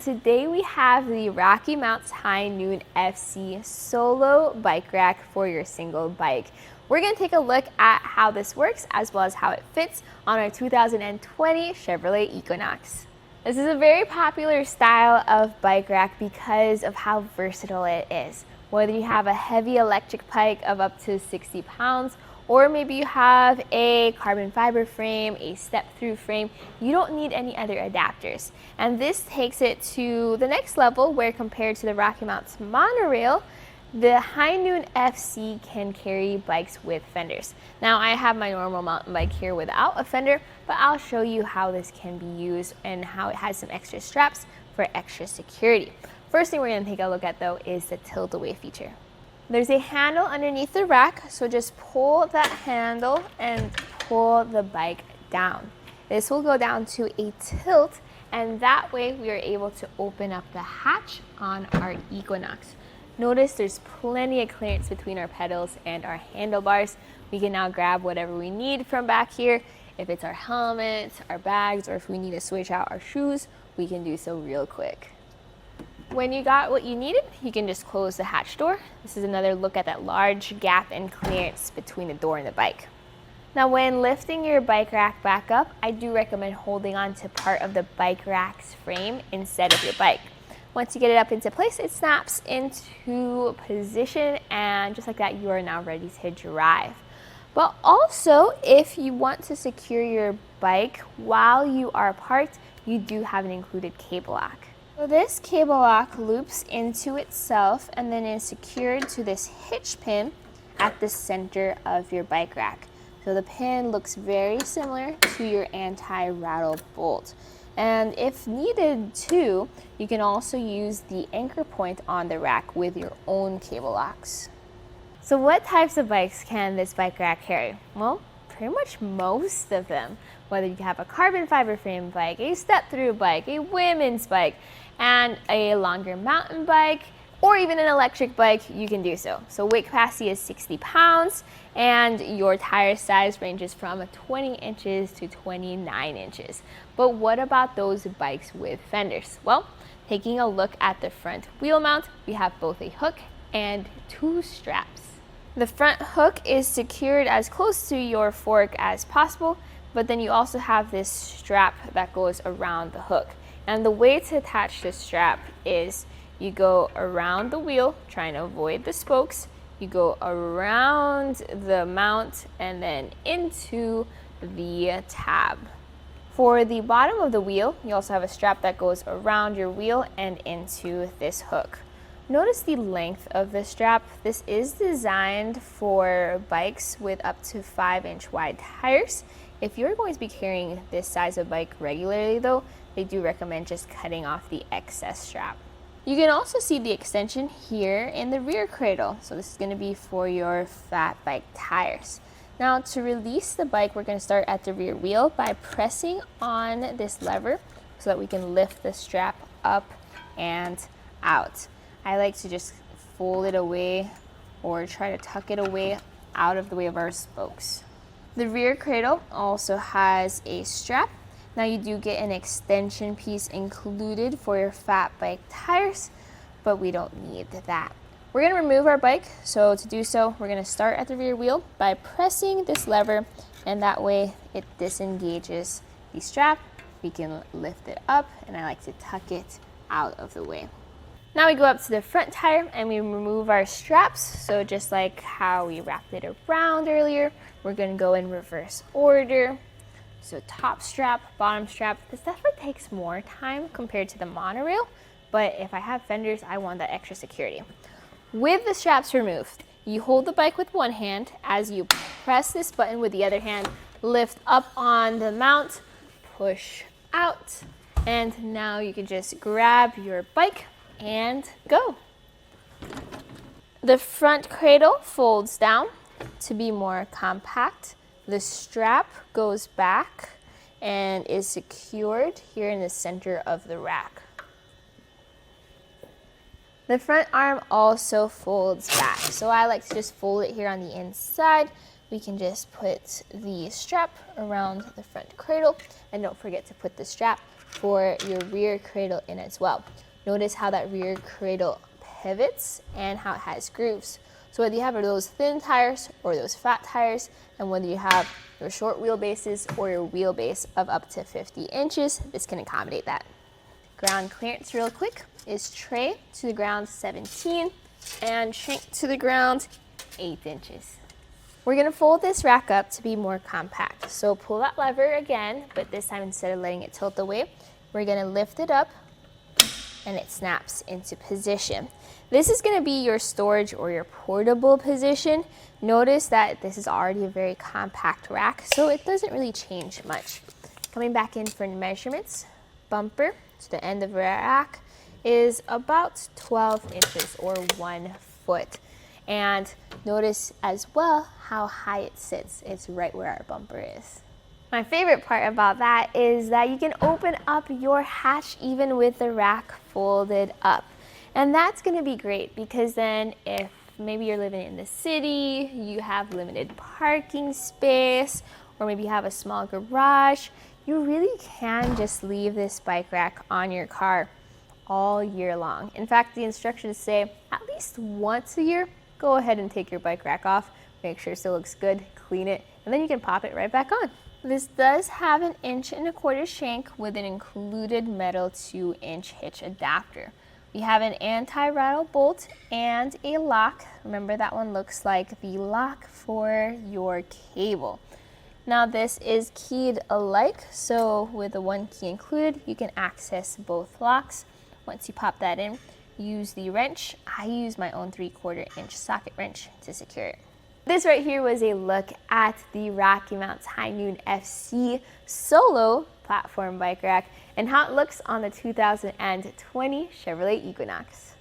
today we have the RockyMounts HighNoon FC solo bike rack for your single bike. We're going to take a look at how this works as well as how it fits on our 2020 Chevrolet Equinox. This is a very popular style of bike rack because of how versatile it is. Whether you have a heavy electric bike of up to 60 pounds, or maybe you have a carbon fiber frame, a step-through frame, you don't need any other adapters. And this takes it to the next level where compared to the RockyMounts MonoRail, the HighNoon FC can carry bikes with fenders. Now I have my normal mountain bike here without a fender, but I'll show you how this can be used and how it has some extra straps for extra security. First thing we're going to take a look at though is the tilt away feature. There's a handle underneath the rack, so just pull that handle and pull the bike down. This will go down to a tilt, and that way we are able to open up the hatch on our Equinox. Notice there's plenty of clearance between our pedals and our handlebars. We can now grab whatever we need from back here. If it's our helmet, our bags, or if we need to switch out our shoes, we can do so real quick. When you got what you needed, you can just close the hatch door. This is another look at that large gap and clearance between the door and the bike. Now when lifting your bike rack back up, I do recommend holding on to part of the bike rack's frame instead of your bike. Once you get it up into place, it snaps into position, and just like that, you are now ready to drive. But also, if you want to secure your bike while you are parked, you do have an included cable lock. So this cable lock loops into itself and then is secured to this hitch pin at the center of your bike rack. So the pin looks very similar to your anti-rattle bolt. And if needed to, you can also use the anchor point on the rack with your own cable locks. So what types of bikes can this bike rack carry? Well, pretty much most of them. Whether you have a carbon fiber frame bike, a step-through bike, a women's bike, and a longer mountain bike, or even an electric bike, you can do so. So weight capacity is 60 pounds, and your tire size ranges from 20 inches to 29 inches. But what about those bikes with fenders? Well, taking a look at the front wheel mount, we have both a hook and two straps. The front hook is secured as close to your fork as possible, but then you also have this strap that goes around the hook. And the way to attach the strap is you go around the wheel, trying to avoid the spokes. You go around the mount and then into the tab. For the bottom of the wheel, you also have a strap that goes around your wheel and into this hook. Notice the length of the strap. This is designed for bikes with up to 5-inch wide tires. If you're going to be carrying this size of bike regularly though, they do recommend just cutting off the excess strap. You can also see the extension here in the rear cradle. So this is going to be for your fat bike tires. Now to release the bike, we're going to start at the rear wheel by pressing on this lever so that we can lift the strap up and out. I like to just fold it away or try to tuck it away out of the way of our spokes. The rear cradle also has a strap. Now you do get an extension piece included for your fat bike tires, but we don't need that. We're going to remove our bike, so to do so, we're going to start at the rear wheel by pressing this lever, and that way it disengages the strap. We can lift it up, and I like to tuck it out of the way. Now we go up to the front tire and we remove our straps. So just like how we wrapped it around earlier, we're going to go in reverse order. So top strap, bottom strap. This definitely takes more time compared to the monorail, but if I have fenders, I want that extra security. With the straps removed, you hold the bike with one hand. As you press this button with the other hand, lift up on the mount, push out, and now you can just grab your bike and go. The front cradle folds down to be more compact. The strap goes back and is secured here in the center of the rack. The front arm also folds back, so I like to just fold it here on the inside. We can just put the strap around the front cradle, and don't forget to put the strap for your rear cradle in as well. Notice how that rear cradle pivots and how it has grooves. So whether you have those thin tires or those fat tires, and whether you have your short wheelbases or your wheelbase of up to 50 inches, this can accommodate that. Ground clearance real quick is tray to the ground 17 and shank to the ground 8 inches. We're gonna fold this rack up to be more compact. So pull that lever again, but this time instead of letting it tilt away, we're gonna lift it up and it snaps into position. This is gonna be your storage or your portable position. Notice that this is already a very compact rack, so it doesn't really change much. Coming back in for measurements, bumper to the end of the rack is about 12 inches or 1 foot. And notice as well how high it sits. It's right where our bumper is. My favorite part about that is that you can open up your hatch even with the rack folded up. And that's gonna be great because then if maybe you're living in the city, you have limited parking space, or maybe you have a small garage, you really can just leave this bike rack on your car all year long. In fact, the instructions say at least once a year, go ahead and take your bike rack off, make sure it still looks good, clean it, and then you can pop it right back on. This does have an 1.25 inch shank with an included metal 2-inch hitch adapter. We have an anti-rattle bolt and a lock. Remember, that one looks like the lock for your cable. Now this is keyed alike, so with the one key included, you can access both locks. Once you pop that in, use the wrench. I use my own 3/4 inch socket wrench to secure it. This right here was a look at the RockyMounts HighNoon FC Solo platform bike rack and how it looks on the 2020 Chevrolet Equinox.